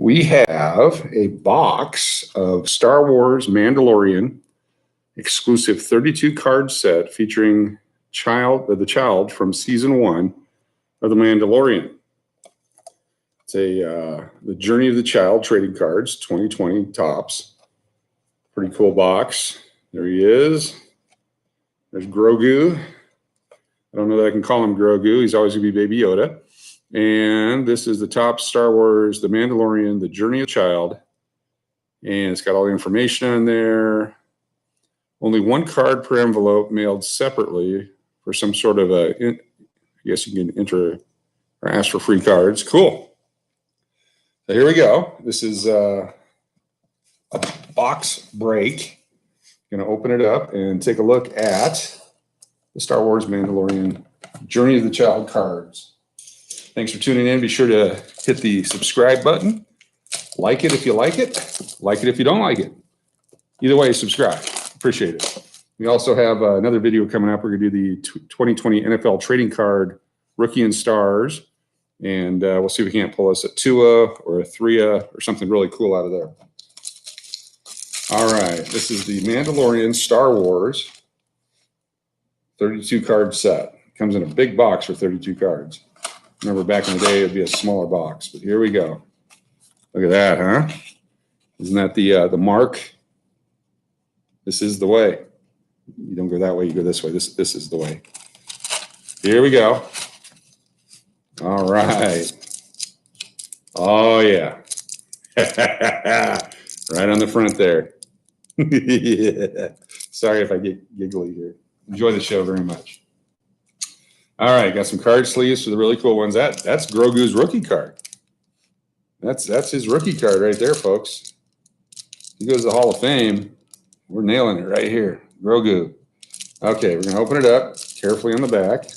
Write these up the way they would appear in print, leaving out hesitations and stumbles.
We have a box of Star Wars Mandalorian exclusive 32 card set featuring the child from season 1 of The Mandalorian. It's the Journey of the Child trading cards, 2020 tops. Pretty cool box. There he is. There's Grogu. I don't know that I can call him Grogu. He's always going to be Baby Yoda. And this is the top Star Wars, The Mandalorian, The Journey of the Child. And it's got all the information on there. Only one card per envelope mailed separately for some sort of I guess you can enter or ask for free cards. Cool. So here we go. This is a box break. Going to open it up and take a look at the Star Wars Mandalorian Journey of the Child cards. Thanks for tuning in. Be sure to hit the subscribe button. Like it if you like it. Like it if you don't like it. Either way, subscribe. Appreciate it. We also have another video coming up. We're going to do the 2020 NFL trading card Rookie and Stars. And we'll see if we can't pull us a Tua or a Threa or something really cool out of there. All right. This is the Mandalorian Star Wars 32 card set. Comes in a big box for 32 cards. Remember back in the day, it would be a smaller box, but here we go. Look at that, huh? Isn't that the mark? This is the way. You don't go that way, you go this way. This is the way. Here we go. All right. Oh, yeah. Right on the front there. Sorry if I get giggly here. Enjoy the show very much. All right, got some card sleeves for the really cool ones. That's Grogu's rookie card. That's his rookie card right there, folks. He goes to the Hall of Fame. We're nailing it right here. Grogu. Okay, we're going to open it up carefully on the back. It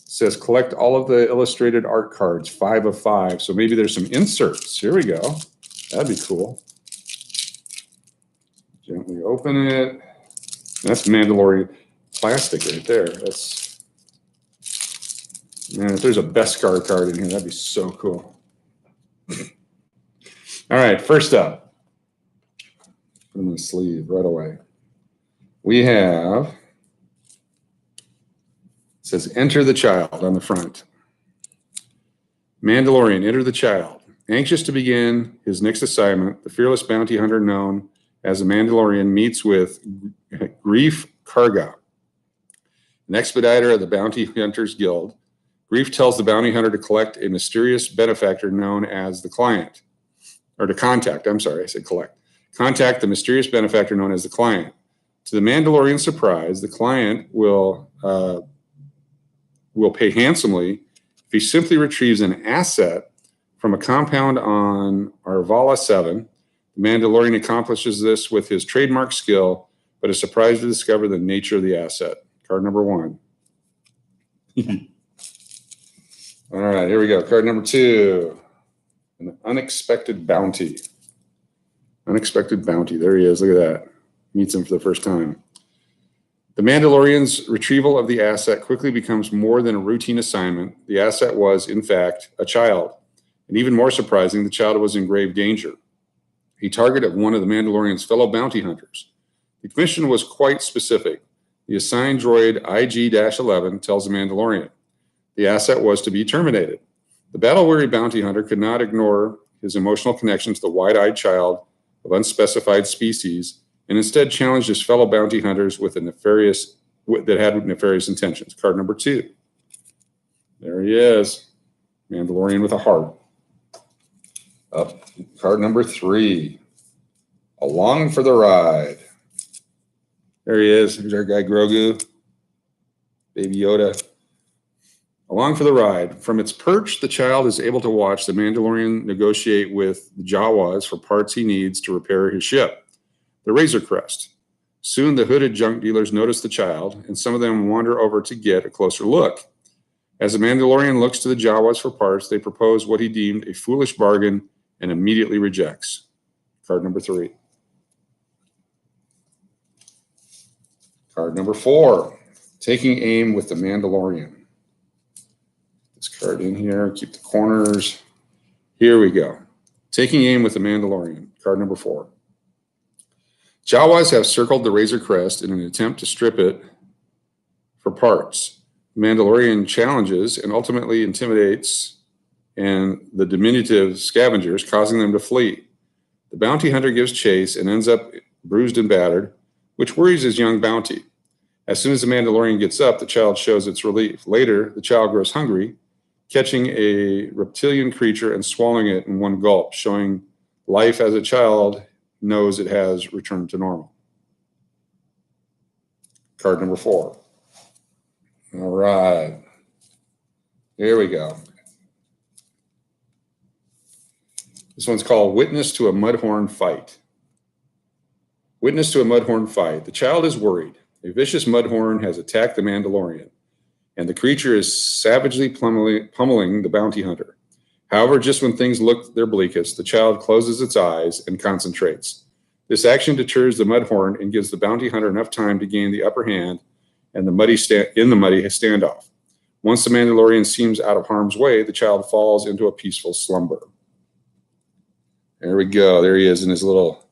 says collect all of the illustrated art cards, 5 of 5. So maybe there's some inserts. Here we go. That'd be cool. Gently open it. That's Mandalorian plastic right there. Man, if there's a Beskar card in here, that'd be so cool. All right, first up, put in the sleeve right away. We have, it says enter the child on the front. Mandalorian, enter the child. Anxious to begin his next assignment, the fearless bounty hunter known as the Mandalorian meets with Grief Karga, an expediter of the Bounty Hunters Guild. Grief tells the bounty hunter to collect a mysterious benefactor known as the client. Or to contact, I'm sorry, I said collect. Contact the mysterious benefactor known as the client. To the Mandalorian's surprise, the client will pay handsomely if he simply retrieves an asset from a compound on Arvala 7. The Mandalorian accomplishes this with his trademark skill, but is surprised to discover the nature of the asset. Card number 1. All right, here we go. Card number 2. An unexpected bounty. Unexpected bounty. There he is. Look at that. Meets him for the first time. The Mandalorian's retrieval of the asset quickly becomes more than a routine assignment. The asset was, in fact, a child. And even more surprising, the child was in grave danger. A target of one of the Mandalorian's fellow bounty hunters. The mission was quite specific. The assigned droid IG-11 tells the Mandalorian the asset was to be terminated. The battle-weary bounty hunter could not ignore his emotional connection to the wide-eyed child of unspecified species and instead challenged his fellow bounty hunters with nefarious intentions. Card number 2. There he is. Mandalorian with a heart. Up. Card number 3. Along for the ride. There he is. Here's our guy Grogu. Baby Yoda. Along for the ride. From its perch, the child is able to watch the Mandalorian negotiate with the Jawas for parts he needs to repair his ship, the Razor Crest. Soon, the hooded junk dealers notice the child, and some of them wander over to get a closer look. As the Mandalorian looks to the Jawas for parts, they propose what he deemed a foolish bargain and immediately rejects. Card number 3. Card number 4. Taking aim with the Mandalorian. This card in here, keep the corners. Here we go. Taking aim with the Mandalorian, card number 4. Jawas have circled the Razor Crest in an attempt to strip it for parts. The Mandalorian challenges and ultimately intimidates and the diminutive scavengers, causing them to flee. The bounty hunter gives chase and ends up bruised and battered, which worries his young bounty. As soon as the Mandalorian gets up, the child shows its relief. Later, the child grows hungry, catching a reptilian creature and swallowing it in one gulp, showing life as a child knows it has returned to normal. Card number 4. All right. Here we go. This one's called Witness to a Mudhorn Fight. Witness to a Mudhorn Fight. The child is worried. A vicious mudhorn has attacked the Mandalorian, and the creature is savagely pummeling the bounty hunter. However, just when things look their bleakest, the child closes its eyes and concentrates. This action deters the mudhorn and gives the bounty hunter enough time to gain the upper hand in the muddy standoff. Once the Mandalorian seems out of harm's way, the child falls into a peaceful slumber. There we go. There he is in his little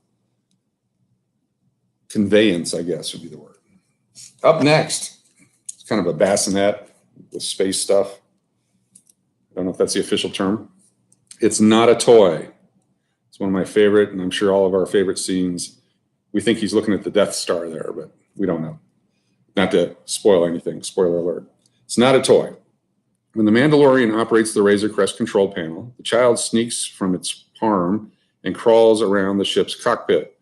conveyance, I guess would be the word. Up next, it's kind of a bassinet with space stuff. I don't know if that's the official term. It's not a toy. It's one of my favorite, and I'm sure all of our favorite scenes. We think he's looking at the Death Star there, but we don't know. Not to spoil anything, spoiler alert. It's not a toy. When the Mandalorian operates the Razor Crest control panel, the child sneaks from its palm and crawls around the ship's cockpit.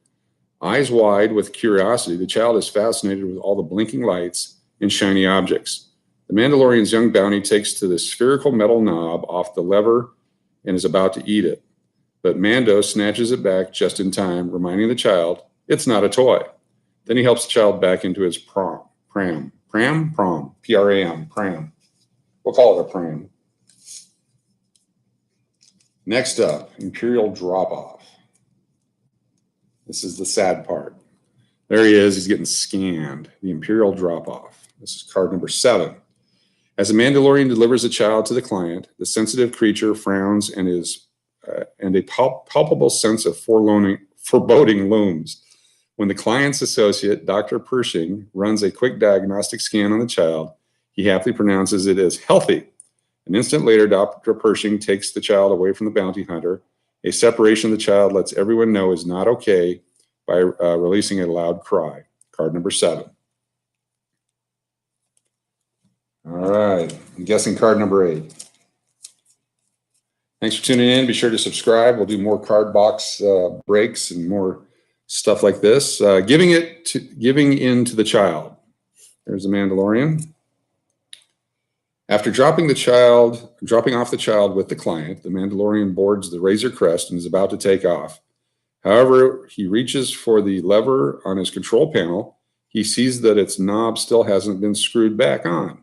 Eyes wide with curiosity, the child is fascinated with all the blinking lights and shiny objects. The Mandalorian's young bounty takes to the spherical metal knob off the lever and is about to eat it. But Mando snatches it back just in time, reminding the child it's not a toy. Then he helps the child back into his pram, P-R-A-M, pram. We'll call it a pram. Next up, Imperial Drop-Off. This is the sad part. There he is. He's getting scanned. The Imperial Drop-Off. This is card number 7. As the Mandalorian delivers the child to the client, the sensitive creature frowns and a palpable sense of foreboding looms. When the client's associate, Dr. Pershing, runs a quick diagnostic scan on the child, he happily pronounces it as healthy. An instant later, Dr. Pershing takes the child away from the bounty hunter. A separation of the child lets everyone know is not okay by releasing a loud cry. Card number 7. All right. I'm guessing card number 8. Thanks for tuning in. Be sure to subscribe. We'll do more card box breaks and more stuff like this. Giving in to the child. There's the Mandalorian. After dropping off the child with the client, the Mandalorian boards the Razor Crest and is about to take off. However, he reaches for the lever on his control panel. He sees that its knob still hasn't been screwed back on.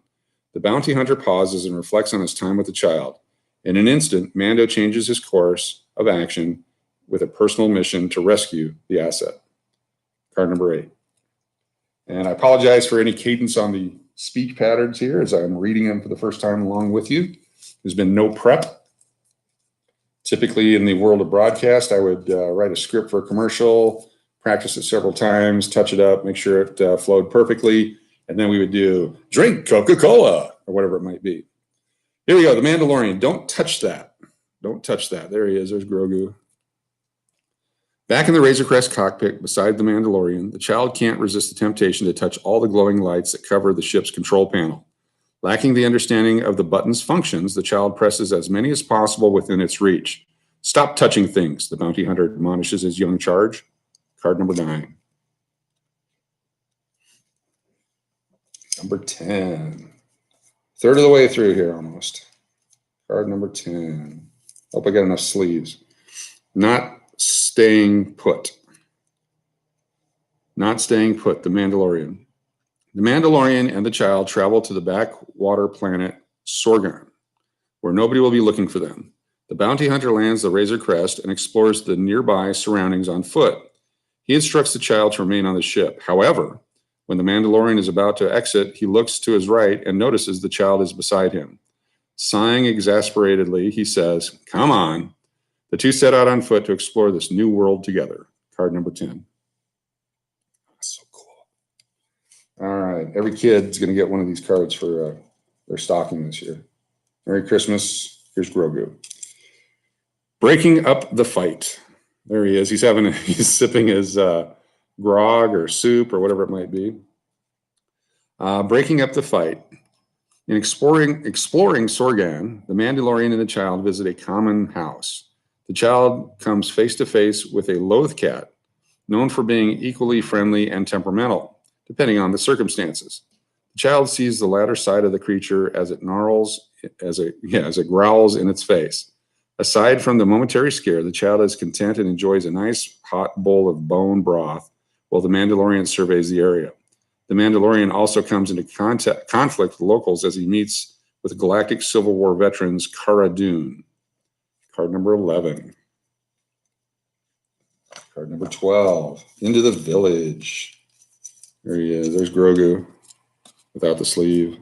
The bounty hunter pauses and reflects on his time with the child. In an instant, Mando changes his course of action with a personal mission to rescue the asset. Card number 8. And I apologize for any cadence on the speech patterns here as I'm reading them for the first time along with you. There's been no prep. Typically in the world of broadcast, I would write a script for a commercial, practice it several times, touch it up, make sure it flowed perfectly, and then we would do drink Coca-Cola or whatever it might be. Here we go, the Mandalorian. Don't touch that. Don't touch that. There he is. There's Grogu. Back in the Razor Crest cockpit beside the Mandalorian, the child can't resist the temptation to touch all the glowing lights that cover the ship's control panel. Lacking the understanding of the button's functions, the child presses as many as possible within its reach. Stop touching things, the bounty hunter admonishes his young charge. Card number 9. Number 10. Third of the way through here almost. Card number 10. Hope I got enough sleeves. Not staying put. Not staying put, the Mandalorian. The Mandalorian and the child travel to the backwater planet Sorgon, where nobody will be looking for them. The bounty hunter lands the Razor Crest and explores the nearby surroundings on foot. He instructs the child to remain on the ship. However, when the Mandalorian is about to exit, he looks to his right and notices the child is beside him. Sighing exasperatedly, he says, "Come on." The two set out on foot to explore this new world together. Card number 10. That's so cool. All right. Every kid's going to get one of these cards for their stocking this year. Merry Christmas. Here's Grogu. Breaking up the fight. There he is. He's sipping his grog or soup or whatever it might be. Breaking up the fight. In exploring Sorgan, the Mandalorian and the child visit a common house. The child comes face to face with a loath cat, known for being equally friendly and temperamental, depending on the circumstances. The child sees the latter side of the creature as it growls in its face. Aside from the momentary scare, the child is content and enjoys a nice hot bowl of bone broth while the Mandalorian surveys the area. The Mandalorian also comes into conflict with locals as he meets with Galactic Civil War veterans Cara Dune. Card number 11. Card number 12. Into the Village. There he is. There's Grogu without the sleeve. A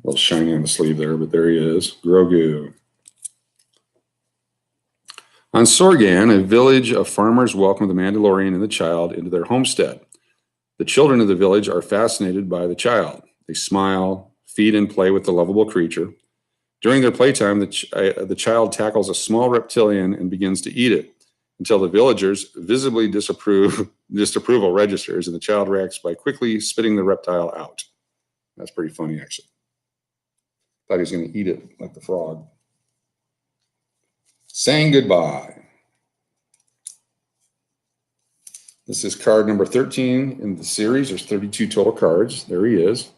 little shiny on the sleeve there, but there he is. Grogu. On Sorgan, a village of farmers welcome the Mandalorian and the child into their homestead. The children of the village are fascinated by the child. They smile, feed, and play with the lovable creature. During their playtime, the child tackles a small reptilian and begins to eat it until the villagers visibly disapproval registers, and the child reacts by quickly spitting the reptile out. That's pretty funny, actually. Thought he was going to eat it like the frog. Saying goodbye. This is card number 13 in the series. There's 32 total cards. There he is.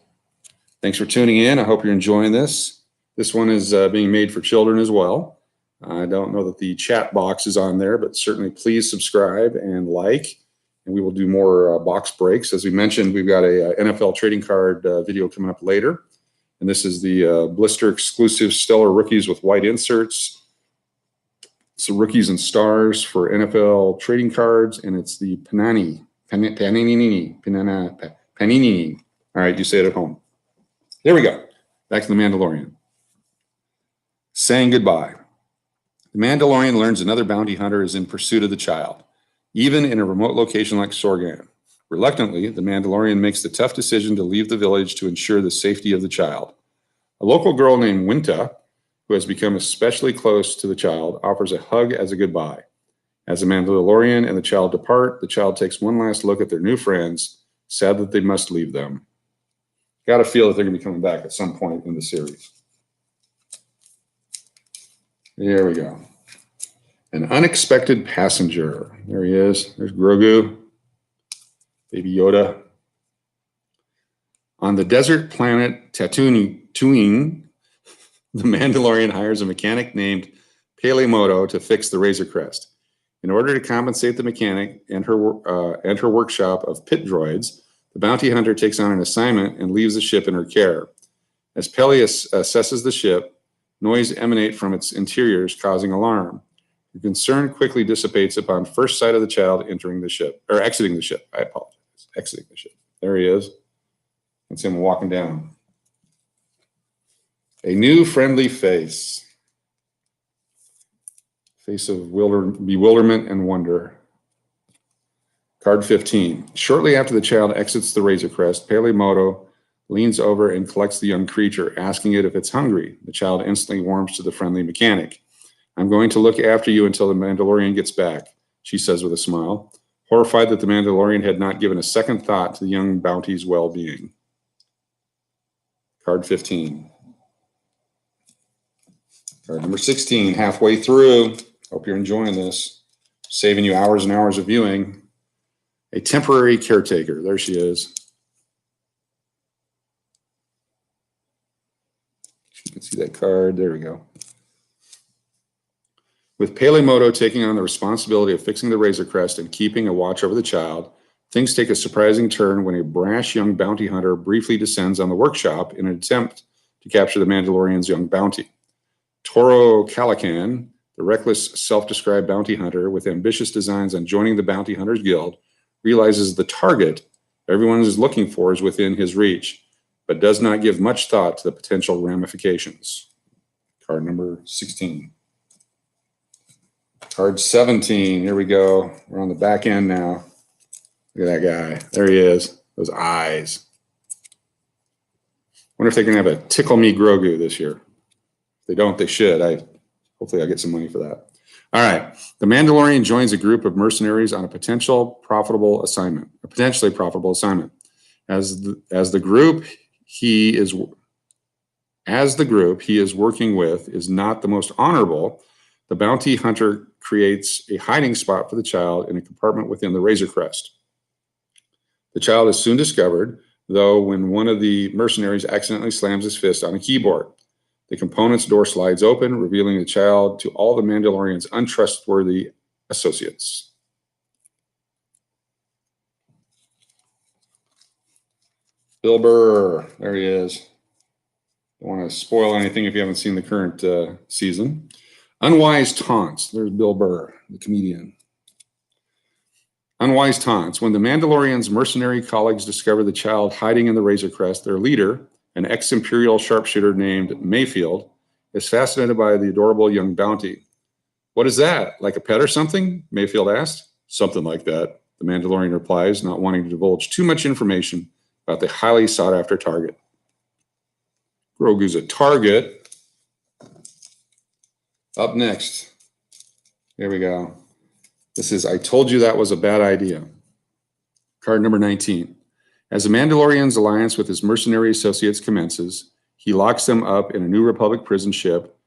Thanks for tuning in. I hope you're enjoying this. This one is being made for children as well. I don't know that the chat box is on there, but certainly please subscribe and like, and we will do more box breaks. As we mentioned, we've got a NFL trading card video coming up later, and this is the blister exclusive Stellar Rookies with white inserts. So rookies and stars for NFL trading cards, and it's the Panini. All right, you say it at home. There we go. Back to the Mandalorian. Saying goodbye. The Mandalorian learns another bounty hunter is in pursuit of the child, even in a remote location like Sorgan. Reluctantly, the Mandalorian makes the tough decision to leave the village to ensure the safety of the child. A local girl named Winta, who has become especially close to the child, offers a hug as a goodbye. As the Mandalorian and the child depart, the child takes one last look at their new friends, sad that they must leave them. Got to feel that they're going to be coming back at some point in the series. There we go. An unexpected passenger. There he is. There's Grogu, Baby Yoda. On the desert planet Tatooine, the Mandalorian hires a mechanic named Pele Moto to fix the Razor Crest. In order to compensate the mechanic and her workshop of pit droids, the bounty hunter takes on an assignment and leaves the ship in her care. As Pele assesses the ship, noise emanates from its interiors, causing alarm. The concern quickly dissipates upon first sight of the child exiting the ship. I apologize. Exiting the ship. There he is. That's him walking down. A new friendly face. Face of bewilderment and wonder. Card 15. Shortly after the child exits the Razor Crest, Pele Moto leans over and collects the young creature, asking it if it's hungry. The child instantly warms to the friendly mechanic. I'm going to look after you until the Mandalorian gets back, she says with a smile, horrified that the Mandalorian had not given a second thought to the young bounty's well-being. Card 15. Card number 16, halfway through. Hope you're enjoying this. Saving you hours and hours of viewing. A temporary caretaker. There she is. You can see that card. There we go. With Pele Moto taking on the responsibility of fixing the Razor Crest and keeping a watch over the child, things take a surprising turn when a brash young bounty hunter briefly descends on the workshop in an attempt to capture the Mandalorian's young bounty. Toro Calican, the reckless, self-described bounty hunter with ambitious designs on joining the Bounty Hunters Guild, realizes the target everyone is looking for is within his reach, but does not give much thought to the potential ramifications. Card number 16. Card 17. Here we go. We're on the back end now. Look at that guy. There he is. Those eyes. Wonder if they're going to have a Tickle Me Grogu this year. If they don't, they should. Hopefully I'll get some money for that. All right. The Mandalorian joins a group of mercenaries on a potentially profitable assignment. As the group he is working with is not the most honorable, the bounty hunter creates a hiding spot for the child in a compartment within the Razor Crest. The child is soon discovered, though, when one of the mercenaries accidentally slams his fist on a keyboard. The component's door slides open, revealing the child to all the Mandalorian's untrustworthy associates. Bill Burr, there he is. Don't want to spoil anything if you haven't seen the current season. Unwise taunts. There's Bill Burr, the comedian. Unwise taunts. When the Mandalorian's mercenary colleagues discover the child hiding in the Razor Crest, their leader, an ex-Imperial sharpshooter named Mayfield, is fascinated by the adorable young bounty. "What is that, like a pet or something?" Mayfield asked. "Something like that," the Mandalorian replies, not wanting to divulge too much information about the highly sought-after target. Grogu's a target. Up next. Here we go. This is I Told You That Was a Bad Idea. Card number 19. As the Mandalorian's alliance with his mercenary associates commences, he locks them up in a New Republic prison ship.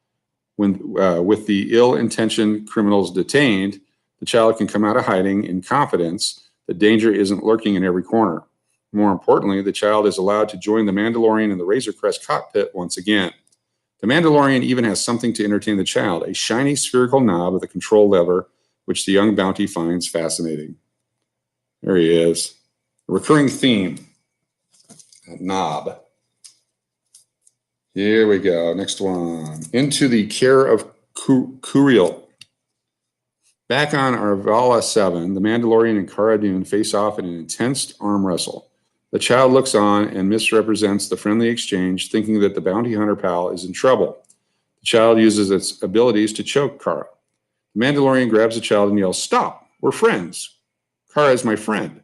With the ill-intentioned criminals detained, the child can come out of hiding in confidence that danger isn't lurking in every corner. More importantly, the child is allowed to join the Mandalorian in the Razor Crest cockpit once again. The Mandalorian even has something to entertain the child, a shiny spherical knob with a control lever, which the young bounty finds fascinating. There he is. A recurring theme. That knob. Here we go. Next one. Into the Care of Kuriel. Back on Arvala 7, the Mandalorian and Cara Dune face off in an intense arm wrestle. The child looks on and misrepresents the friendly exchange, thinking that the bounty hunter pal is in trouble. The child uses its abilities to choke Cara. The Mandalorian grabs the child and yells, "Stop! We're friends. Cara is my friend."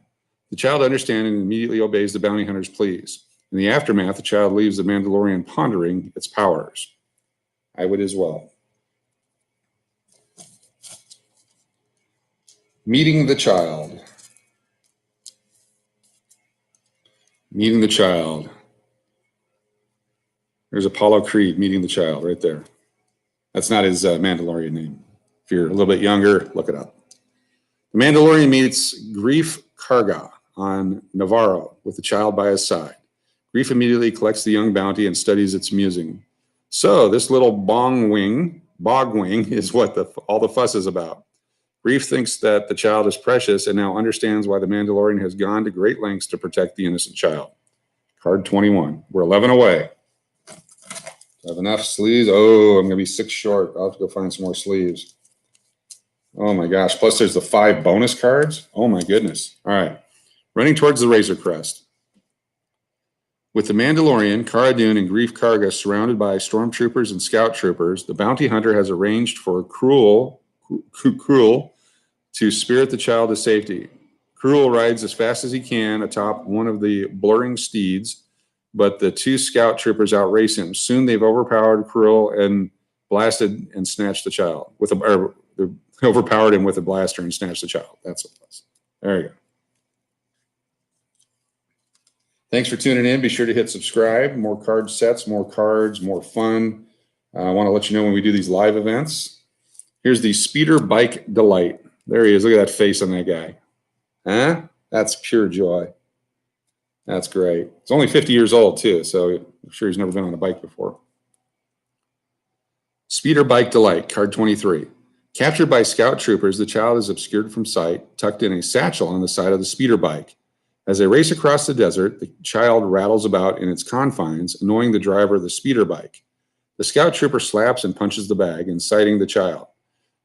The child understands and immediately obeys the bounty hunter's pleas. In the aftermath, the child leaves the Mandalorian pondering its powers. I would as well. Meeting the child. Meeting the child. There's Apollo Creed meeting the child right there. That's not his Mandalorian name. If you're a little bit younger, look it up. The Mandalorian meets Greef Karga on Navarro with the child by his side. Greef immediately collects the young bounty and studies its musing. So this little bogwing is what all the fuss is about. Greef thinks that the child is precious and now understands why the Mandalorian has gone to great lengths to protect the innocent child. Card 21. We're 11 away. Do I have enough sleeves? Oh, I'm going to be 6 short. I'll have to go find some more sleeves. Oh my gosh. Plus there's the 5 bonus cards. Oh my goodness. All right. Running towards the Razor Crest. With the Mandalorian, Cara Dune, and Greef Karga surrounded by stormtroopers and scout troopers, the bounty hunter has arranged for Cruel to spirit the child to safety. Cruel rides as fast as he can atop one of the blurring steeds, but the 2 scout troopers outrace him. Soon they've overpowered Cruel and blasted and snatched the child. Overpowered him with a blaster and snatched the child. That's what it was. There you go. Thanks for tuning in. Be sure to hit subscribe. More card sets, more cards, more fun. I want to let you know when we do these live events. Here's the Speeder Bike Delight. There he is. Look at that face on that guy. Huh? That's pure joy. That's great. It's only 50 years old, too, so I'm sure he's never been on a bike before. Speeder Bike Delight, card 23. Captured by scout troopers, the child is obscured from sight, tucked in a satchel on the side of the speeder bike. As they race across the desert, the child rattles about in its confines, annoying the driver of the speeder bike. The scout trooper slaps and punches the bag, inciting the child.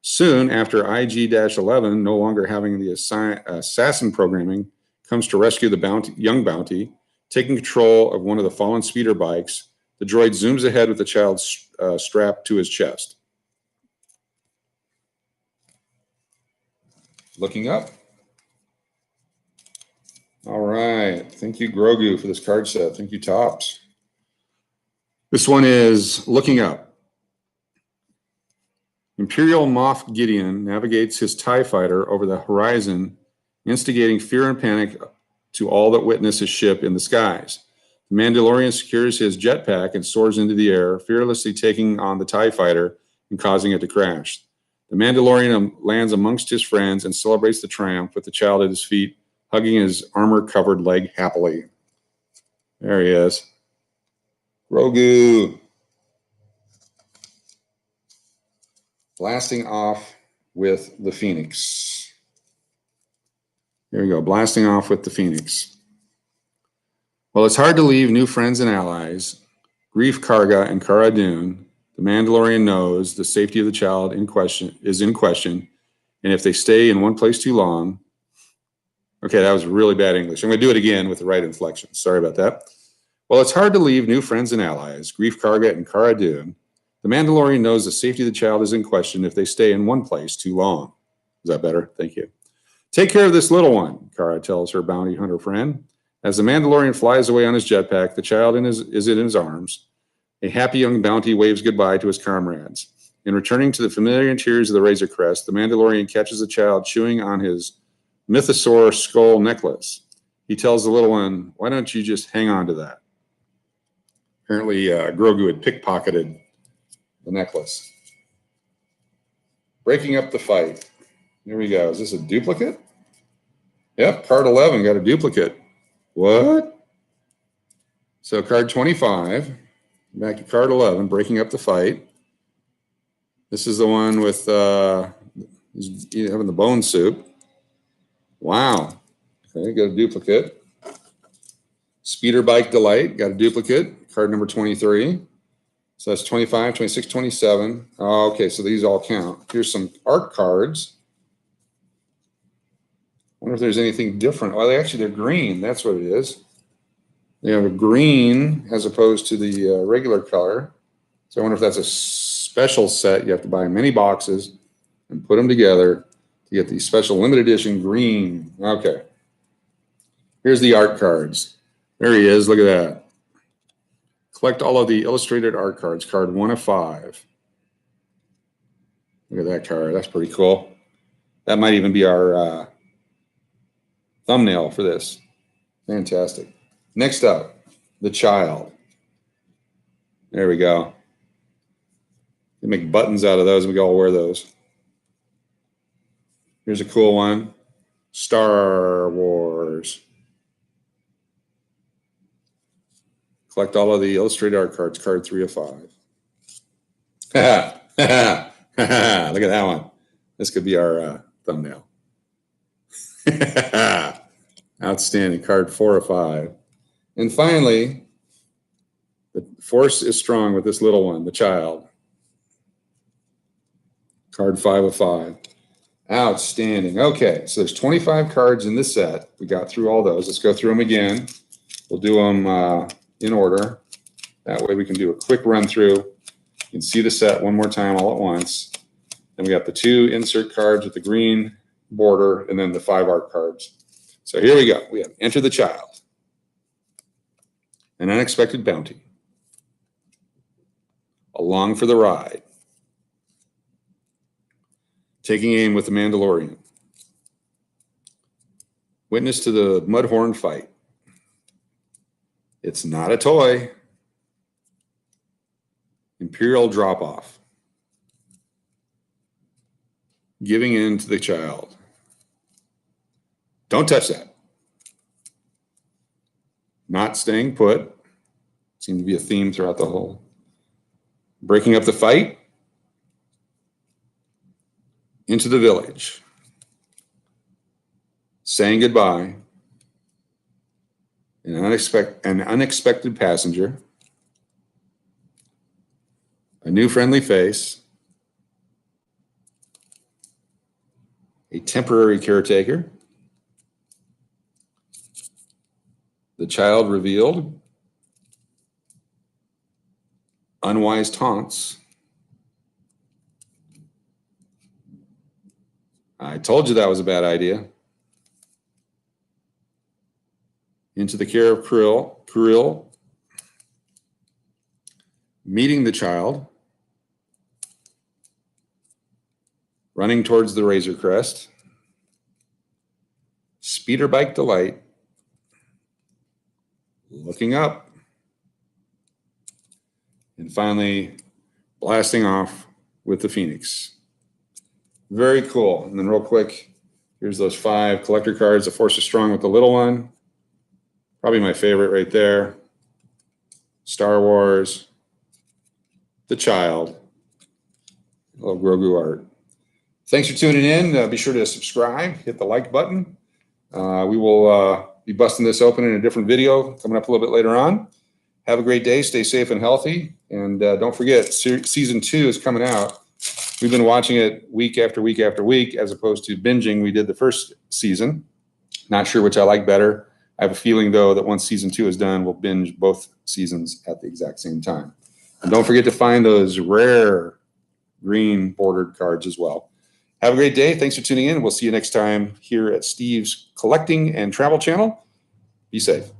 Soon, after IG-11, no longer having the assassin programming, comes to rescue the young bounty, taking control of one of the fallen speeder bikes. The droid zooms ahead with the child strapped to his chest. Looking up. All right. Thank you, Grogu, for this card set. Thank you, Topps. This one is Looking Up. Imperial Moff Gideon navigates his TIE fighter over the horizon, instigating fear and panic to all that witness his ship in the skies. The Mandalorian secures his jetpack and soars into the air, fearlessly taking on the TIE fighter and causing it to crash. The Mandalorian lands amongst his friends and celebrates the triumph with the child at his feet, hugging his armor-covered leg happily. There he is. Grogu. Blasting off with the Phoenix. Here we go, blasting off with the Phoenix. Well, it's hard to leave new friends and allies. Grief Karga and Cara Dune. The Mandalorian knows the safety of the child is in question, and if they stay in one place too long. Okay, that was really bad English. I'm going to do it again with the right inflection. Sorry about that. Well, it's hard to leave new friends and allies. Grief Karga and Cara Dune. The Mandalorian knows the safety of the child is in question if they stay in one place too long. Is that better? Thank you. Take care of this little one, Cara tells her bounty hunter friend. As the Mandalorian flies away on his jetpack, the child is in his arms. A happy young bounty waves goodbye to his comrades. In returning to the familiar interiors of the Razor Crest, the Mandalorian catches the child chewing on his mythosaur skull necklace. He tells the little one, "Why don't you just hang on to that?" Apparently, Grogu had pickpocketed the necklace. Breaking up the fight. Here we go. Is this a duplicate? Yep, card 11 got a duplicate. What? So card 25, back to card 11, breaking up the fight. This is the one with having the bone soup. Wow. Okay, got a duplicate. Speeder Bike Delight, got a duplicate, card number 23. So that's 25, 26, 27. Oh, okay, so these all count. Here's some art cards. I wonder if there's anything different. Well, they're green. That's what it is. They have a green as opposed to the regular color. So I wonder if that's a special set. You have to buy many boxes and put them together to get the special limited edition green. Okay. Here's the art cards. There he is. Look at that. Collect all of the illustrated art cards. Card 1 of 5. Look at that card. That's pretty cool. That might even be our thumbnail for this. Fantastic. Next up, the child. There we go. We make buttons out of those, and we can all wear those. Here's a cool one. Star Wars. Collect all of the illustrated art cards, card 3 of 5. Look at that one. This could be our thumbnail. Outstanding. Card 4 of 5. And finally, the force is strong with this little one, the child. Card 5 of 5. Outstanding. Okay, so there's 25 cards in this set. We got through all those. Let's go through them again. We'll do them in order. That way we can do a quick run through. You can see the set one more time all at once. Then we got the 2 insert cards with the green border and then the 5 art cards. So here we go. We have Enter the Child. An Unexpected Bounty. Along for the Ride. Taking Aim with the Mandalorian. Witness to the Mudhorn Fight. It's Not a Toy. Imperial Drop-Off. Giving In to the Child. Don't touch that. Not Staying Put. Seemed to be a theme throughout the whole. Breaking Up the Fight. Into the Village. Saying Goodbye. An Unexpected Passenger. A New Friendly Face. A Temporary Caretaker. The Child Revealed. Unwise Taunts. I told you that was a bad idea. Into the care of Krill, meeting the child, running towards the Razor Crest, speeder bike delight, looking up, and finally blasting off with the Phoenix. Very cool. And then real quick, here's those 5 collector cards. The Force is Strong with the little one. Probably my favorite right there. Star Wars. The Child. A little Grogu art. Thanks for tuning in. Be sure to subscribe. Hit the like button. We will be busting this open in a different video coming up a little bit later on. Have a great day. Stay safe and healthy. And don't forget, season 2 is coming out. We've been watching it week after week after week as opposed to binging. We did the first season. Not sure which I like better. I have a feeling, though, that once season 2 is done, we'll binge both seasons at the exact same time. And don't forget to find those rare green bordered cards as well. Have a great day. Thanks for tuning in. We'll see you next time here at Steve's Collecting and Travel Channel. Be safe.